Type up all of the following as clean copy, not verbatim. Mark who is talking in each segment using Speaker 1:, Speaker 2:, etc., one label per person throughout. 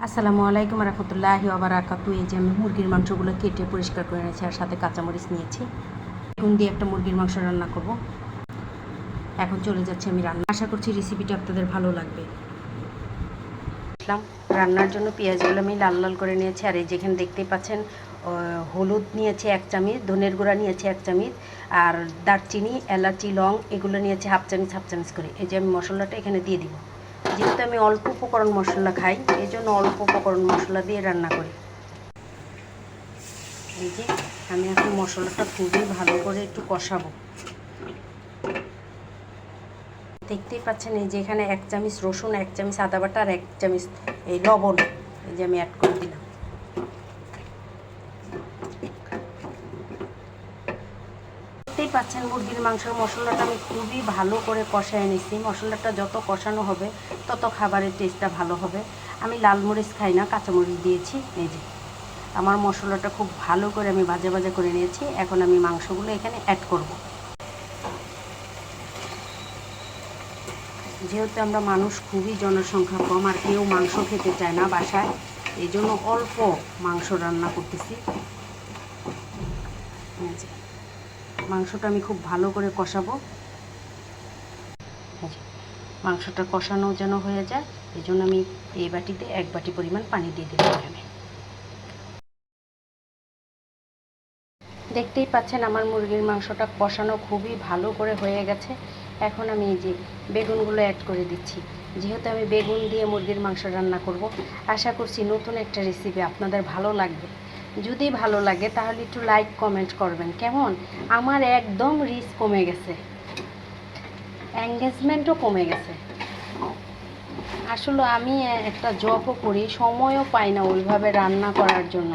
Speaker 1: আসসালামু আলাইকুম রহমতুল্লাহি ওয়া বারাকাতুহু। এই যে আমি মুরগির মাংসগুলো কেটে পরিষ্কার করে নিয়েছি আর সাথে কাঁচামরিচ নিয়েছি। এখন দিয়ে একটা মুরগির মাংস রান্না করব। এখন চলে যাচ্ছি আমি রান্না। আশা করছি রেসিপিটা আপনাদের ভালো লাগবে। রান্নার জন্য পেঁয়াজগুলো আমি লাল লাল করে নিয়েছি। আর এই যেখানে দেখতেই পাচ্ছেন হলুদ নিয়েছি 1 চামচ, ধনের গুঁড়া নিয়েছি 1 চামচ, আর দারচিনি, এলাচি, লং এগুলো নিয়েছি হাফ চামচ করে। এই যে আমি মশলাটা এখানে দিয়ে দিব। যেহেতু আমি অল্প উপকরণ মশলা খাই, এই জন্য অল্প উপকরণ মশলা দিয়ে রান্না করি। এই যে আমি এখন মশলাটা খুবই ভালো করে একটু কষাবো। দেখতেই পাচ্ছেন এই যে এখানে 1 চামচ রসুন, 1 চামচ আদা বাটা আর 1 চামচ এই লবণ এই যে আমি অ্যাড করে দিলাম। দেখতেই পাচ্ছেন মুরগির মাংসের মশলাটা আমি খুবই ভালো করে কষায় নিচ্ছি। মশলাটা যত কষানো হবে তত খাবারের টেস্টটা ভালো হবে। আমি লাল মরিচ খাই না, কাঁচামরিচ দিয়েছি। এই যে আমার মশলাটা খুব ভালো করে আমি ভাজা ভাজা করে নিয়েছি। এখন আমি মাংসগুলো এখানে অ্যাড করব। যেহেতু আমরা মানুষ খুবই জনসংখ্যা কম আর কেউ মাংস খেতে চায় না বাসায়, এই জন্য অল্প মাংস রান্না করতেছি। মাংসটা আমি খুব ভালো করে কষাবো। মাংসটা কষানো যেন হয়ে যায়, এই জন্য আমি এই বাটিতে 1 বাটি পরিমাণ পানি দিয়ে দিলাম এখানে। দেখতেই পাচ্ছেন আমার মুরগির মাংসটা কষানো খুবই ভালো করে হয়ে গেছে। এখন আমি এই যে বেগুনগুলো অ্যাড করে দিচ্ছি। যেহেতু আমি বেগুন দিয়ে মুরগির মাংস রান্না করব, আশা করছি নতুন একটা রেসিপি আপনাদের ভালো লাগবে। যদি ভালো লাগে তাহলে একটু লাইক কমেন্ট করবেন। কেমন? আমার একদম রিচ কমে গেছে, এঙ্গেজমেন্টও কমে গেছে। আসলে আমি একটা জবও করি, সময়ও পাই না ওইভাবে রান্না করার জন্য।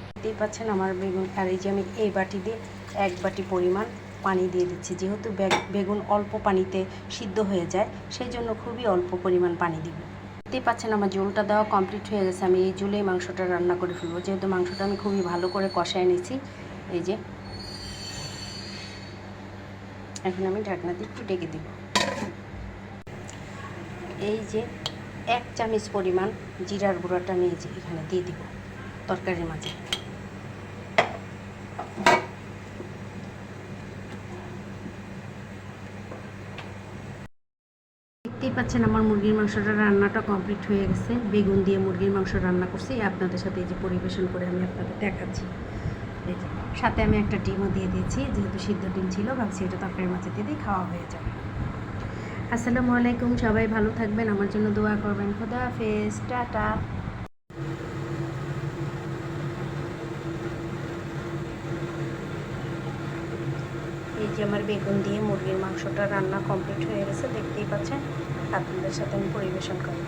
Speaker 1: দেখতেই পাচ্ছেন আমার বেগুন। আর এই যে আমি এই বাটি দিয়ে 1 বাটি পরিমাণ পানি দিয়ে দিচ্ছি। যেহেতু বেগুন অল্প পানিতে সিদ্ধ হয়ে যায়, সেই জন্য খুবই অল্প পরিমাণ পানি দিব। দেখতেই পাচ্ছেন আমার ঝোলটা দেওয়া কমপ্লিট হয়ে গেছে। আমি এই ঝোলেই মাংসটা রান্না করে ফেলবো। যেহেতু মাংসটা আমি খুবই ভালো করে কষায় নিয়েছি। এই যে এখন আমি ঢাকনা দিয়ে একটু ঢেকে দিব। এই যে 1 চামচ পরিমাণ জিরার গুঁড়াটা আমি এই যে এখানে দিয়ে দিব তরকারির মাঝে। দেখতেই পাচ্ছেন আমার মুরগির মাংসটা রান্নাটা কমপ্লিট হয়ে গেছে। বেগুন দিয়ে মুরগির মাংস রান্না করছি আপনাদের সাথে এই যে পরিবেশন করে আমি আপনাদের দেখাচ্ছি। এই যে সাথে আমি একটা ডিমও দিয়ে দিয়েছি। যেহেতু সিদ্ধ ডিম ছিল, ভাবছি এটা তরকারির মাঝে দিয়ে খাওয়া হয়ে যাবে। আসসালামু আলাইকুম, সবাই ভালো থাকবেন, আমার জন্য দোয়া করবেন। খোদা হাফেজ, টাটা। এই যে আমার বেগুন দিয়ে মুরগির মাংসটা রান্না কমপ্লিট হয়ে গেছে। দেখতেই পাচ্ছেন, আপনাদের সাথে আমি পরিবেশন করি।